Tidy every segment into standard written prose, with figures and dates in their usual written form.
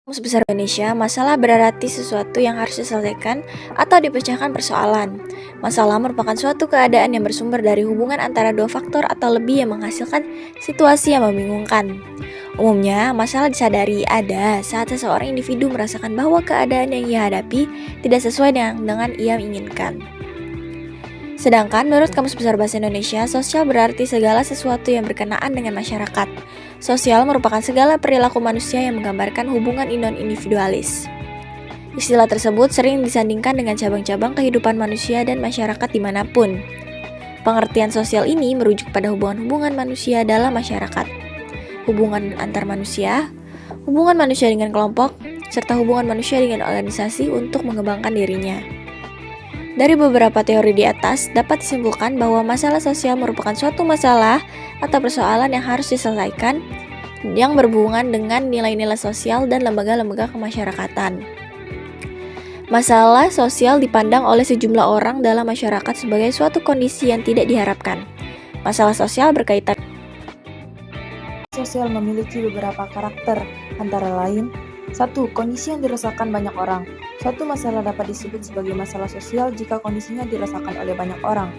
Kamus Besar Indonesia, masalah berarti sesuatu yang harus diselesaikan atau dipecahkan persoalan. Masalah merupakan suatu keadaan yang bersumber dari hubungan antara dua faktor atau lebih yang menghasilkan situasi yang membingungkan. Umumnya, masalah disadari ada saat seseorang individu merasakan bahwa keadaan yang ia hadapi tidak sesuai dengan ia inginkan. Sedangkan menurut Kamus Besar Bahasa Indonesia, sosial berarti segala sesuatu yang berkenaan dengan masyarakat. Sosial merupakan segala perilaku manusia yang menggambarkan hubungan non-individualis. Istilah tersebut sering disandingkan dengan cabang-cabang kehidupan manusia dan masyarakat dimanapun. Pengertian sosial ini merujuk pada hubungan-hubungan manusia dalam masyarakat, hubungan antar manusia, hubungan manusia dengan kelompok, serta hubungan manusia dengan organisasi untuk mengembangkan dirinya. Dari beberapa teori di atas, dapat disimpulkan bahwa masalah sosial merupakan suatu masalah atau persoalan yang harus diselesaikan yang berhubungan dengan nilai-nilai sosial dan lembaga-lembaga kemasyarakatan. Masalah sosial dipandang oleh sejumlah orang dalam masyarakat sebagai suatu kondisi yang tidak diharapkan. Masalah sosial berkaitan sosial memiliki beberapa karakter, antara lain 1. Kondisi yang dirasakan banyak orang. Suatu masalah dapat disebut sebagai masalah sosial jika kondisinya dirasakan oleh banyak orang.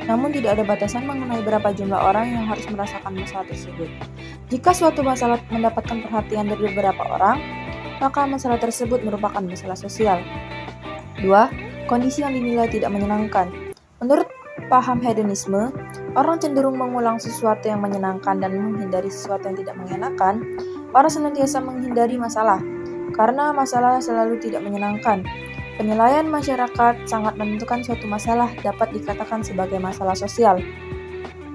Namun tidak ada batasan mengenai berapa jumlah orang yang harus merasakan masalah tersebut. Jika suatu masalah mendapatkan perhatian dari beberapa orang, maka masalah tersebut merupakan masalah sosial. 2. Kondisi yang dinilai tidak menyenangkan. Menurut paham hedonisme, orang cenderung mengulang sesuatu yang menyenangkan dan menghindari sesuatu yang tidak mengenakan. Orang senantiasa menghindari masalah, karena masalah selalu tidak menyenangkan. Penilaian masyarakat sangat menentukan suatu masalah dapat dikatakan sebagai masalah sosial.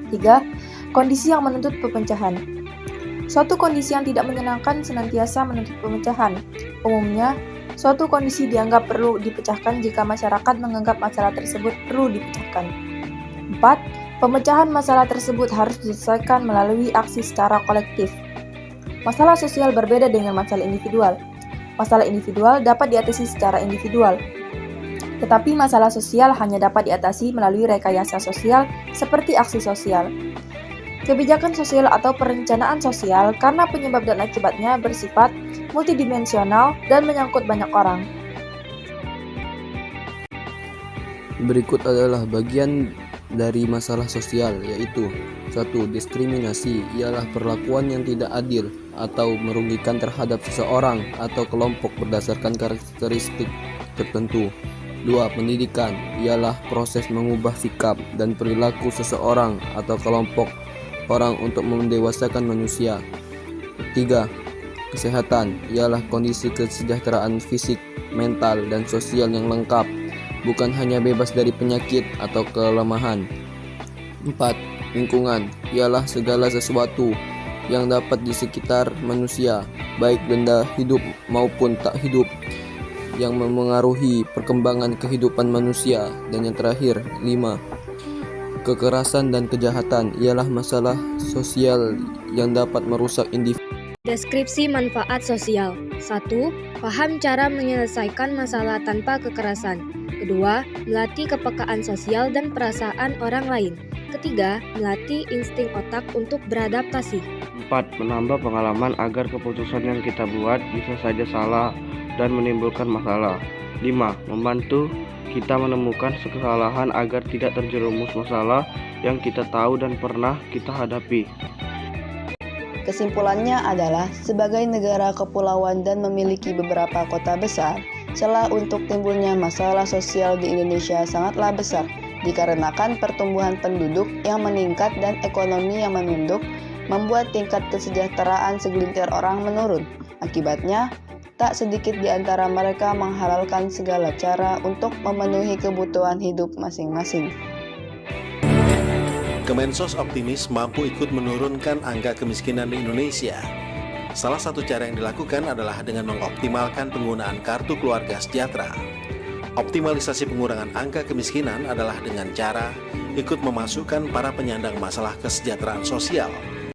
3. Kondisi yang menuntut pemecahan. Suatu kondisi yang tidak menyenangkan senantiasa menuntut pemecahan. Umumnya, suatu kondisi dianggap perlu dipecahkan jika masyarakat menganggap masalah tersebut perlu dipecahkan. 4. Pemecahan masalah tersebut harus diselesaikan melalui aksi secara kolektif. Masalah sosial berbeda dengan masalah individual. Masalah individual dapat diatasi secara individual, tetapi masalah sosial hanya dapat diatasi melalui rekayasa sosial seperti aksi sosial. Kebijakan sosial atau perencanaan sosial karena penyebab dan akibatnya bersifat multidimensional dan menyangkut banyak orang. Berikut adalah bagian dari masalah sosial, yaitu 1. Diskriminasi ialah perlakuan yang tidak adil atau merugikan terhadap seseorang atau kelompok berdasarkan karakteristik tertentu. 2. Pendidikan ialah proses mengubah sikap dan perilaku seseorang atau kelompok orang untuk mendewasakan manusia. 3. Kesehatan ialah kondisi kesejahteraan fisik, mental, dan sosial yang lengkap, bukan hanya bebas dari penyakit atau kelemahan. 4. Lingkungan ialah segala sesuatu yang dapat di sekitar manusia, baik benda hidup maupun tak hidup, yang memengaruhi perkembangan kehidupan manusia. Dan yang terakhir, 5. Kekerasan dan kejahatan ialah masalah sosial yang dapat merusak individu. Deskripsi manfaat sosial. 1. Paham cara menyelesaikan masalah tanpa kekerasan. 2. Melatih kepekaan sosial dan perasaan orang lain. 3. Melatih insting otak untuk beradaptasi. 4. Menambah pengalaman agar keputusan yang kita buat bisa saja salah dan menimbulkan masalah. 5. Membantu kita menemukan kesalahan agar tidak terjerumus masalah yang kita tahu dan pernah kita hadapi. Kesimpulannya adalah, sebagai negara kepulauan dan memiliki beberapa kota besar, celah untuk timbulnya masalah sosial di Indonesia sangatlah besar, dikarenakan pertumbuhan penduduk yang meningkat dan ekonomi yang menunduk, membuat tingkat kesejahteraan segelintir orang menurun. Akibatnya, tak sedikit di antara mereka menghalalkan segala cara untuk memenuhi kebutuhan hidup masing-masing. Kemensos optimis mampu ikut menurunkan angka kemiskinan di Indonesia. Salah satu cara yang dilakukan adalah dengan mengoptimalkan penggunaan kartu keluarga sejahtera. Optimalisasi pengurangan angka kemiskinan adalah dengan cara ikut memasukkan para penyandang masalah kesejahteraan sosial